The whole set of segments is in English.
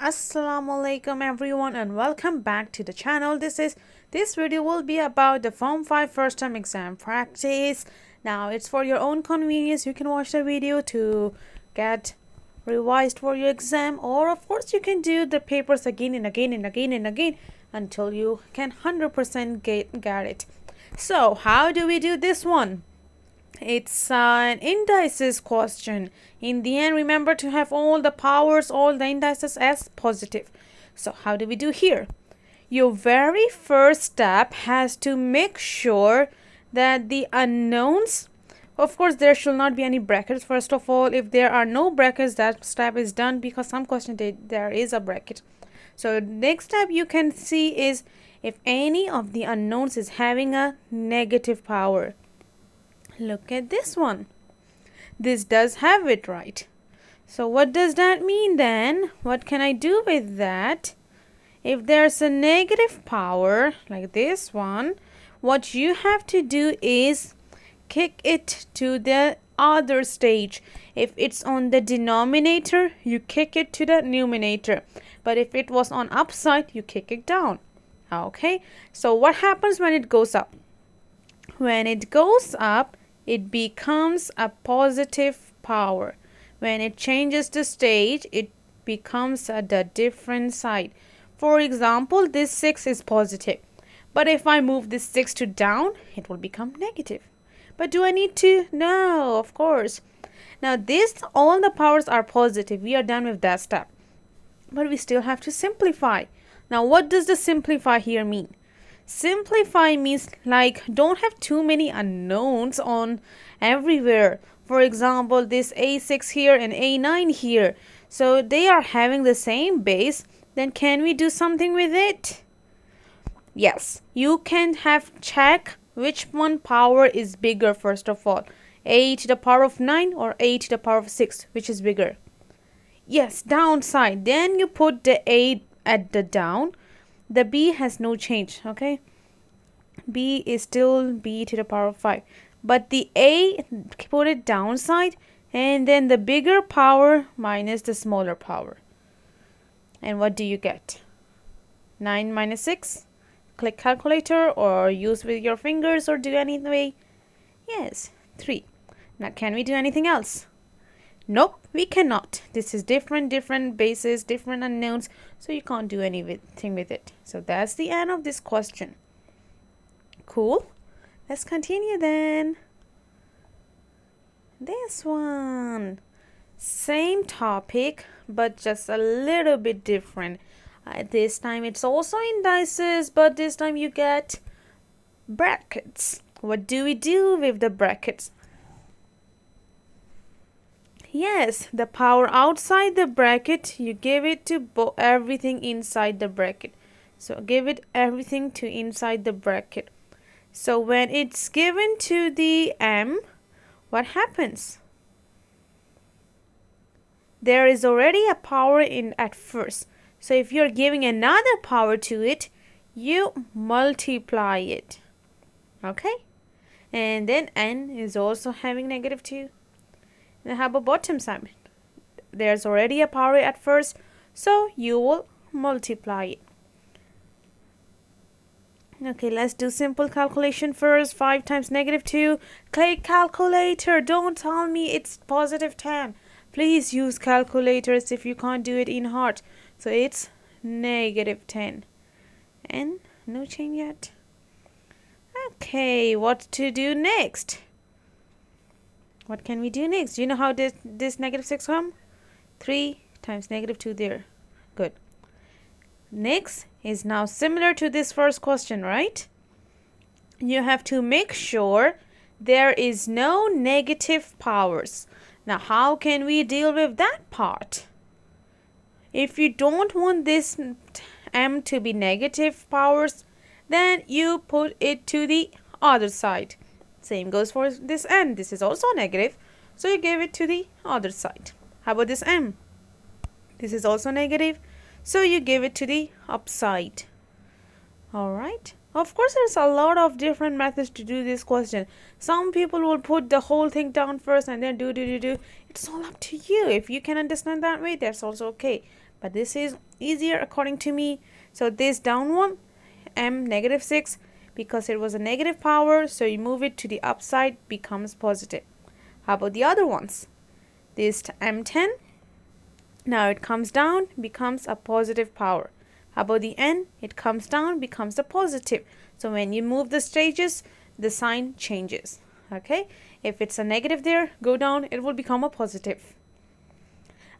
Assalamu alaikum everyone and welcome back to the channel. This video will be about the Form 5 first term exam practice. Now it's for your own convenience. You can watch the video to get revised for your exam, or of course you can do the papers again and again and again and again until you can 100% get it. So how do we do this one? It's an indices question. In the end, remember to have all the powers, all the indices as positive. So how do we do here? Your very first step has to make sure that the unknowns, of course there should not be any brackets. First of all, if there are no brackets, that step is done, because some question there is a bracket. So next step you can see is if any of the unknowns is having a negative power. Look at this one. This does have it, right? So what does that mean then? What can I do with that? If there's a negative power like this one, what you have to do is kick it to the other stage. If it's on the denominator, you kick it to the numerator. But if it was on upside, you kick it down. Okay, so what happens when it goes up? When it goes up, it becomes a positive power. When it changes the stage, it becomes at the different side. For example, this 6 is positive. But if I move this 6 to down, it will become negative. But do I need to? No, of course. Now all the powers are positive. We are done with that step. But we still have to simplify. Now what does the simplify here mean? Simplify means like don't have too many unknowns on everywhere. For example, this A6 here and A9 here. So they are having the same base. Then can we do something with it? Yes, you can have check which one power is bigger first of all. A to the power of 9 or A to the power of 6, which is bigger? Yes, downside. Then you put the A at the down. The B has no change, okay? B is still B to the power of 5. But the A, put it downside, and then the bigger power minus the smaller power. And what do you get? 9 minus 6? Click calculator or use with your fingers or do any way. Yes, 3. Now can we do anything else? Nope, we cannot. This is different bases, different unknowns, so you can't do anything with it. So that's the end of this question. Cool. Let's continue then. This one. Same topic, but just a little bit different. This time it's also indices, but this time you get brackets. What do we do with the brackets? Yes, the power outside the bracket, you give it to everything inside the bracket. So give it everything to inside the bracket. So when it's given to the m, what happens? There is already a power in at first. So if you're giving another power to it, you multiply it. Okay? And then n is also having negative 2. And how about bottom side? There's already a power at first, so you will multiply it. Okay, let's do simple calculation first. 5 times negative 2. Click calculator. Don't tell me it's positive 10. Please use calculators if you can't do it in heart. So it's negative 10. And no change yet. Okay, what to do next? What can we do next? Do you know how this negative 6 come? 3 times negative 2 there. Good. Next is now similar to this first question, right? You have to make sure there is no negative powers. Now, how can we deal with that part? If you don't want this m to be negative powers, then you put it to the other side. Same goes for this n. This is also negative, so you give it to the other side. How about this m? This is also negative, so you give it to the upside. Alright, Of course, there's a lot of different methods to do this question. Some people will put the whole thing down first and then do. It's all up to you. If you can understand that way, that's also okay. But this is easier according to me. So this down one, m negative 6, because it was a negative power, so you move it to the upside, becomes positive. How about the other ones? This m10, now it comes down, becomes a positive power. How about the n? It comes down, becomes a positive. So when you move the stages, the sign changes. Okay? If it's a negative there, go down, it will become a positive.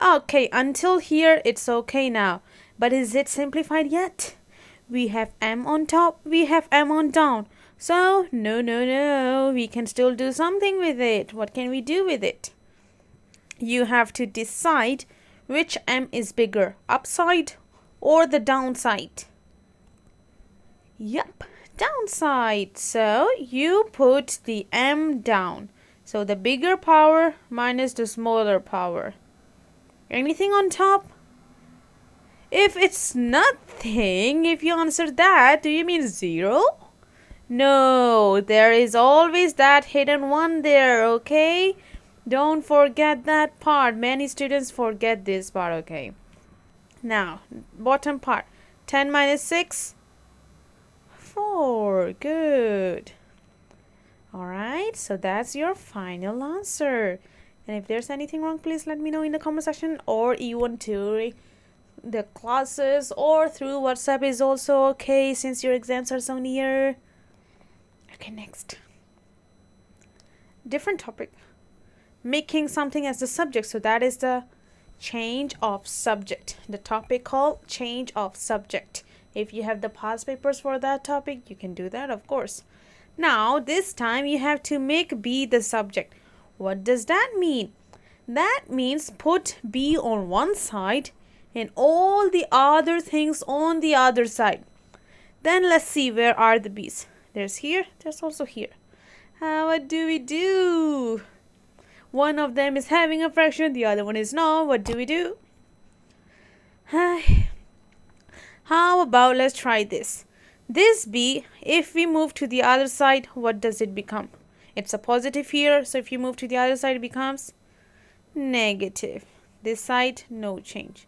Okay, until here, it's okay now. But is it simplified yet? We have m on top, we have m on down. So, no, we can still do something with it. What can we do with it? You have to decide which m is bigger, upside or the downside. Yep, downside. So you put the m down. So the bigger power minus the smaller power. Anything on top? If it's nothing, if you answer that, do you mean 0? No, there is always that hidden one there, okay? Don't forget that part. Many students forget this part, okay? Now, bottom part. 10 minus 6? 4. Good. Alright, so that's your final answer. And if there's anything wrong, please let me know in the comment section, or even to the classes or through WhatsApp is also okay, since your exams are so near. Okay, next. Different topic. Making something as the subject. So that is the change of subject. The topic called change of subject. If you have the past papers for that topic, you can do that, of course. Now, this time you have to make B the subject. What does that mean? That means put B on one side and all the other things on the other side. Then let's see, where are the B's? There's here, there's also here. What do we do? One of them is having a fraction, the other one is not. What do we do? How about let's try this. This B, if we move to the other side, what does it become? It's a positive here, so if you move to the other side, it becomes negative. This side, no change.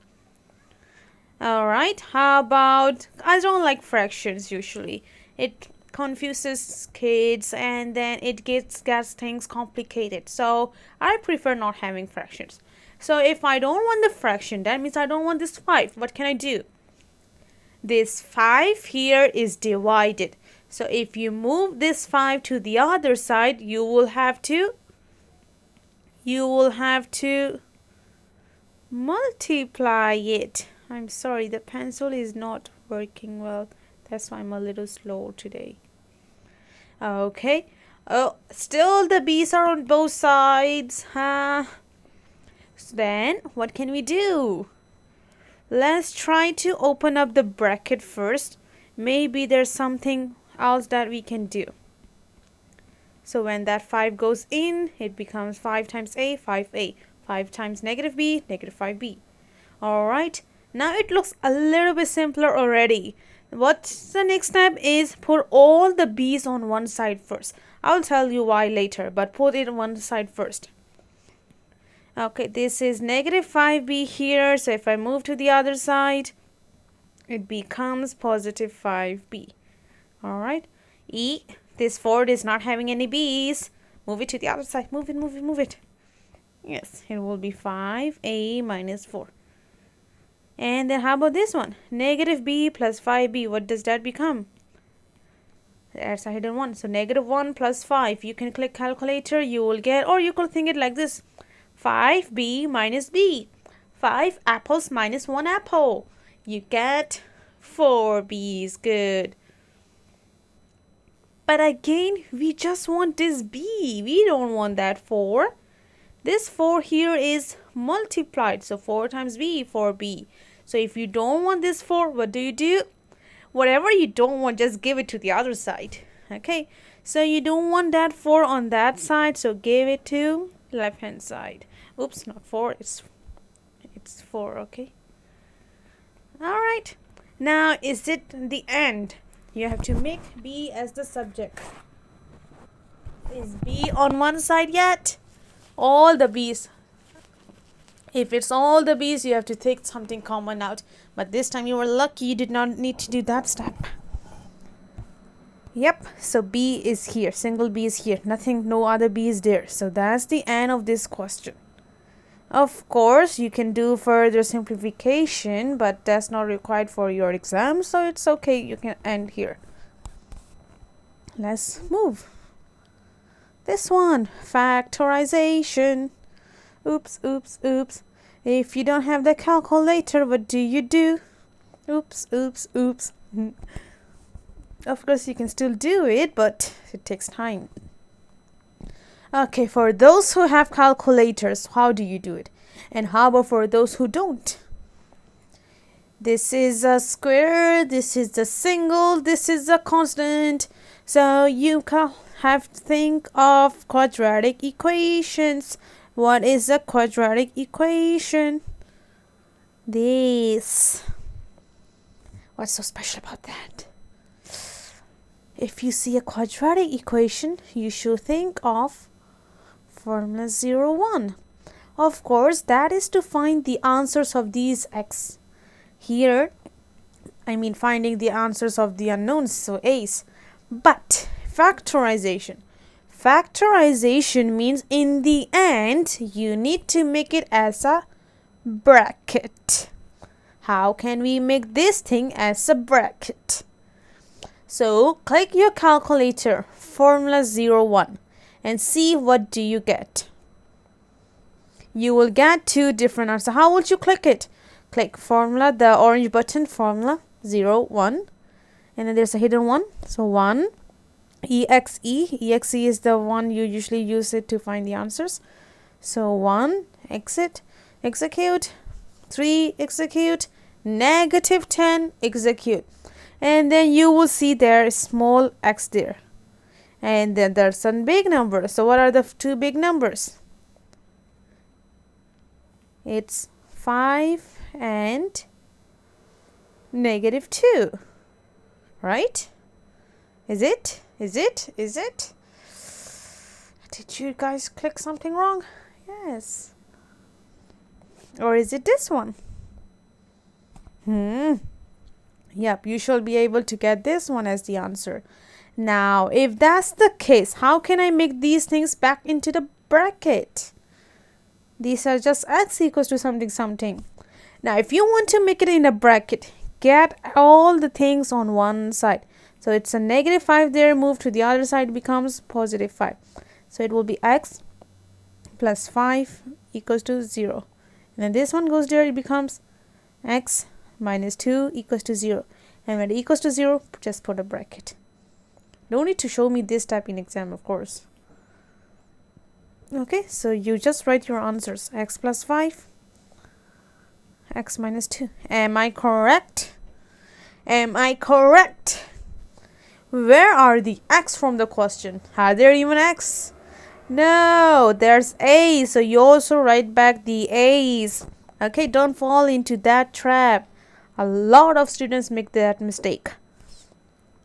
Alright, how about, I don't like fractions usually. It confuses kids and then it gets things complicated. So I prefer not having fractions. So if I don't want the fraction, that means I don't want this 5. What can I do? This 5 here is divided. So if you move this 5 to the other side, you will have to multiply it. I'm sorry, the pencil is not working well. That's why I'm a little slow today. Okay. Oh, still the B's are on both sides. So then, what can we do? Let's try to open up the bracket first. Maybe there's something else that we can do. So when that 5 goes in, it becomes 5 times A, 5A. 5 times negative B, negative 5B. Alright, now it looks a little bit simpler already. What's the next step is put all the B's on one side first. I'll tell you why later, but put it on one side first. Okay, this is negative 5B here, so if I move to the other side, it becomes positive 5B. Alright, E, this 4 is not having any B's. Move it to the other side. Move it. Yes, it will be 5A minus 4. And then how about this one? Negative B plus 5B. What does that become? That's a hidden 1. So negative 1 plus 5. You can click calculator. You will get, or you could think it like this. 5B minus B. 5 apples minus 1 apple. You get 4 B's. Good. But again, we just want this B. We don't want that 4. This 4 here is multiplied. So 4 times B, 4B. So if you don't want this 4, what do? Whatever you don't want, just give it to the other side. Okay. So you don't want that 4 on that side. So give it to left hand side. Oops, not 4. It's 4. Okay. Alright. Now is it the end? You have to make B as the subject. Is B on one side yet? All the B's. If it's all the B's, you have to take something common out. But this time you were lucky, you did not need to do that step. Yep, so B is here. Single B is here. Nothing, no other B is there. So that's the end of this question. Of course, you can do further simplification, but that's not required for your exam. So it's okay. You can end here. Let's move. This one, factorization. Oops, oops, oops. If you don't have the calculator, what do you do? Oops, oops, oops. Of course, you can still do it, but it takes time. Okay, for those who have calculators, how do you do it? And how about for those who don't? This is a square, this is a single, this is a constant. So you have to think of quadratic equations. What is a quadratic equation? This. What's so special about that? If you see a quadratic equation, you should think of formula 0, 1. Of course, that is to find the answers of these x. Here, I mean finding the answers of the unknowns, so a's. But factorization. Factorization means in the end, you need to make it as a bracket. How can we make this thing as a bracket? So click your calculator, formula 0, 1, and see what do you get. You will get two different answers. How would you click it? Click formula, the orange button, formula 0, 1, and then there's a hidden one. So 1, exe. Exe is the one you usually use it to find the answers. So 1, exit, execute, 3, execute, -10, execute. And then you will see there is small x there. And then there's some big numbers. So what are the two big numbers? It's 5 and -2. Right? Is it? Is it? Is it? Did you guys click something wrong? Yes. Or is it this one? Yep, you shall be able to get this one as the answer. Now, if that's the case, how can I make these things back into the bracket? These are just x equals to something something. Now, if you want to make it in a bracket, get all the things on one side. So it's a -5 there, move to the other side, becomes +5. So it will be x plus 5 equals to 0. And then this one goes there, it becomes x minus 2 equals to 0. And when it equals to 0, just put a bracket. Don't need to show me this type in exam, of course. Okay, so you just write your answers. X plus 5, x minus 2. Am I correct? Am I correct? Where are the x from the question? Are there even x? No, there's a. So you also write back the a's. Okay, don't fall into that trap. A lot of students make that mistake.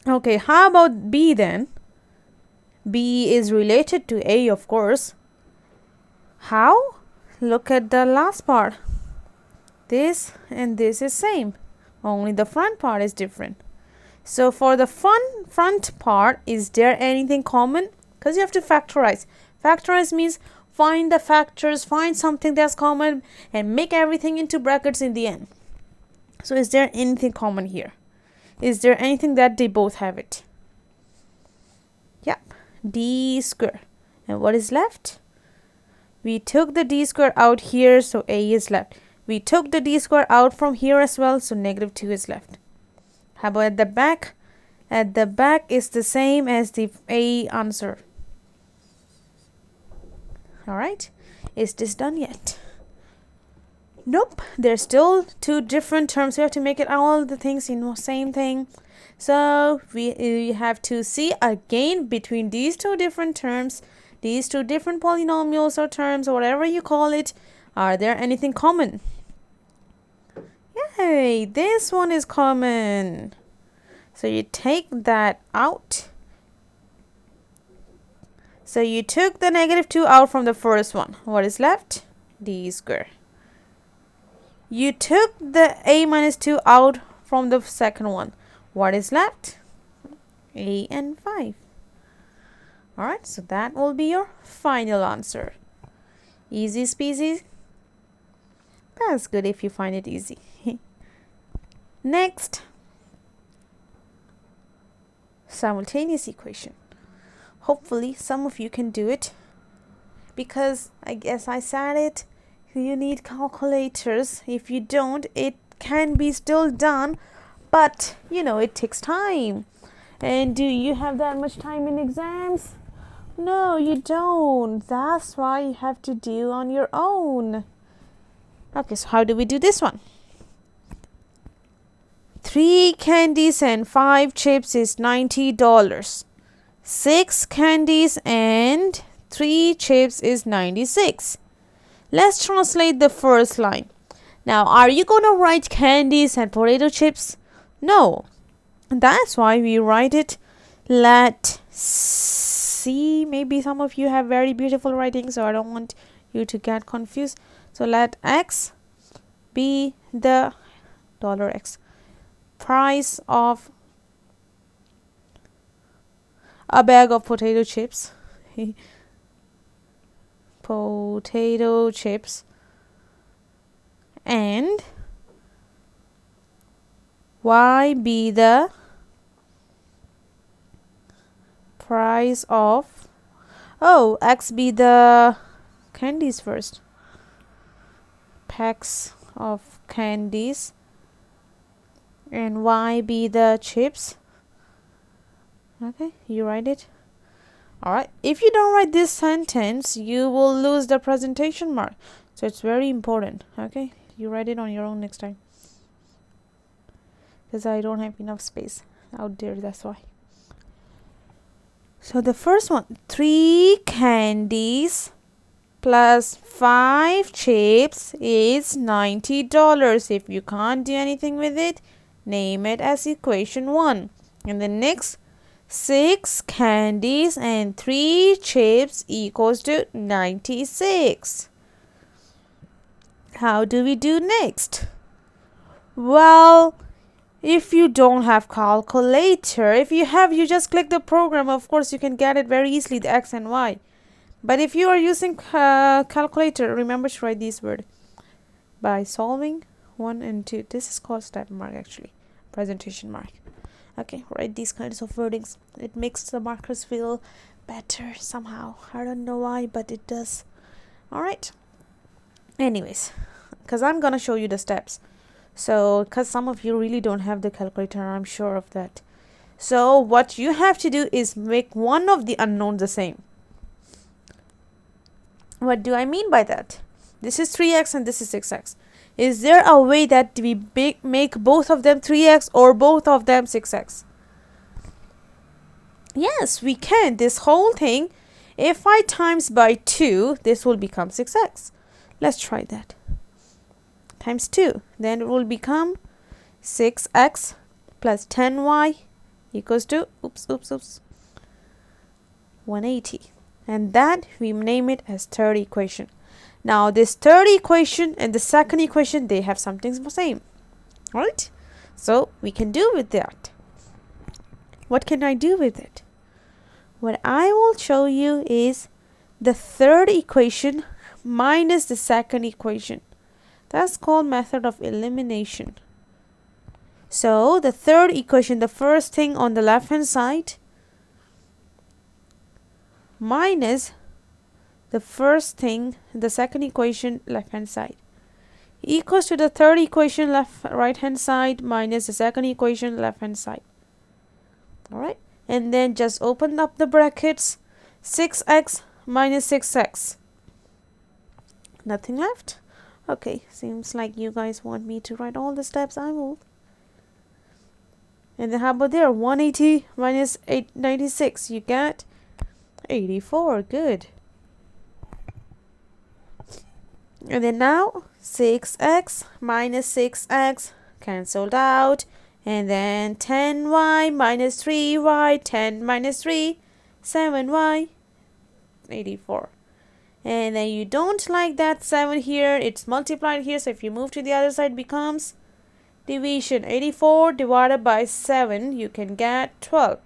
Okay, how about B then? B is related to A, of course. How? Look at the last part. This and this is same. Only the front part is different. So for the front part, is there anything common? Because you have to factorize. Factorize means find the factors, find something that's common, and make everything into brackets in the end. So is there anything common here? Is there anything that they both have it? Yep, d square. And what is left? We took the d square out here, so a is left. We took the d square out from here as well, so -2 is left. How about at the back? At the back is the same as the A answer. Alright, is this done yet? Nope, there's still two different terms. We have to make it all the things in the same thing. So we have to see again between these two different terms, these two different polynomials or terms or whatever you call it, are there anything common? Yay, this one is common. So you take that out. So you took the -2 out from the first one. What is left? D square. You took the a minus 2 out from the second one. What is left? A and 5. Alright, so that will be your final answer. Easy species. That's good if you find it easy. Next, simultaneous equation. Hopefully some of you can do it, because I guess I said it, you need calculators. If you don't, it can be still done, but you know, it takes time. And do you have that much time in exams? No, you don't. That's why you have to do on your own. Okay, so how do we do this one? 3 candies and 5 chips is $90. 6 candies and 3 chips is 96. Let's translate the first line. Now, are you going to write candies and potato chips? No. That's why we write it. Let C. Maybe some of you have very beautiful writing, so I don't want you to get confused. So let X be the $X price of a bag of potato chips. Potato chips. And Y be the price of, X be the candies first. Packs of candies. And Y be the chips. Okay, you write it. Alright, if you don't write this sentence, you will lose the presentation mark. So it's very important. Okay, you write it on your own next time, because I don't have enough space out there, that's why. So the first one, 3 candies plus 5 chips is $90. If you can't do anything with it, name it as equation 1. And the next, 6 candies and 3 chips equals to 96. How do we do next? Well, if you don't have calculator, if you have, you just click the program. Of course, you can get it very easily, the X and Y. But if you are using calculator, remember to write these words by solving 1 and 2. This is called step mark, actually, presentation mark. Okay, write these kinds of wordings. It makes the markers feel better somehow. I don't know why, but it does. All right. Anyways, because I'm gonna show you the steps. So, because some of you really don't have the calculator, I'm sure of that. So, what you have to do is make one of the unknowns the same. What do I mean by that? This is 3x and this is 6x. Is there a way that we make both of them 3x or both of them 6x? Yes, we can. This whole thing, if I times by 2, this will become 6x. Let's try that. Times 2. Then it will become 6x plus 10y equals to, 180. And that we name it as third equation. Now this third equation and the second equation, they have something the same. Right? So we can do with that. What can I do with it? What I will show you is the third equation minus the second equation. That's called method of elimination. So the third equation, the first thing on the left hand side, minus the first thing, the second equation left hand side, equals to the third equation right hand side minus the second equation left hand side. Alright, and then just open up the brackets. 6x minus 6x. Nothing left. Okay, seems like you guys want me to write all the steps. I will. And then how about there? 180 minus 896. You get 84. Good. And then now 6x minus 6x cancelled out. And then 10y minus 3y, 10 minus 3, 7y, 84. And then you don't like that 7 here, it's multiplied here, so if you move to the other side, becomes division. 84 divided by 7, you can get 12.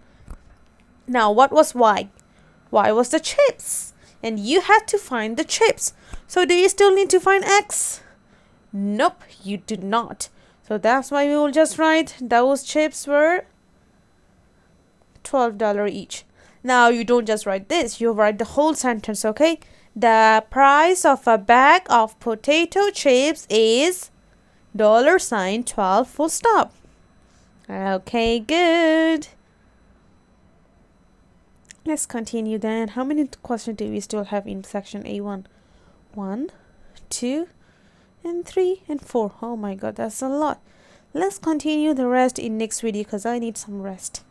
Now what was y? Y was the chips, and you had to find the chips. So do you still need to find x? Nope, you do not. So that's why we will just write those chips were $12 each. Now you don't just write this, you write the whole sentence, okay? The price of a bag of potato chips is $12 full stop. Okay, good. Let's continue then. How many questions do we still have in section A1? 1, 2, and 3, and 4. Oh my god, that's a lot. Let's continue the rest in next video because I need some rest.